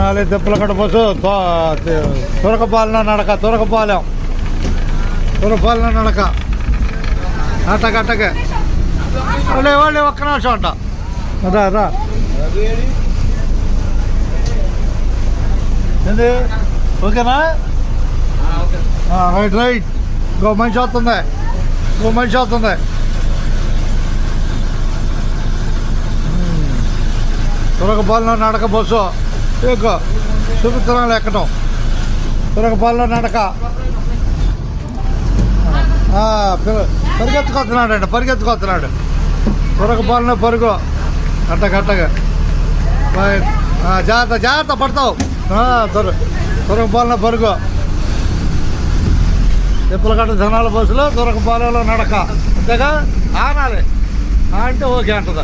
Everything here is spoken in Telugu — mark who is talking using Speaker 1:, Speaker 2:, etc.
Speaker 1: తెనాలి తిప్పలకట్ట బస్సు తురకపాలెం నడక తురకపాలెం నడక అట్టకే వాళ్ళు ఒక్క నిమిషం అంట రా ఏంది ఓకేనా రైట్ ఇంకో మనిషి వస్తుంది తురకపాలెం నడక బస్సు ఎక్కువ చూపిస్తున్నాను ఎక్కడం తురకపాలెం నడక పరిగెత్తుకొస్తున్నాడు తురకపాలెం పరుగు అట్టగా జాగ్రత్త పడతావు తురకపాలెం పరుగు తిప్పలకట్ట జనాల బస్సులో తురకపాలెంలో నడక అంతేగా ఆనాలి అంటే ఓకే అంటదా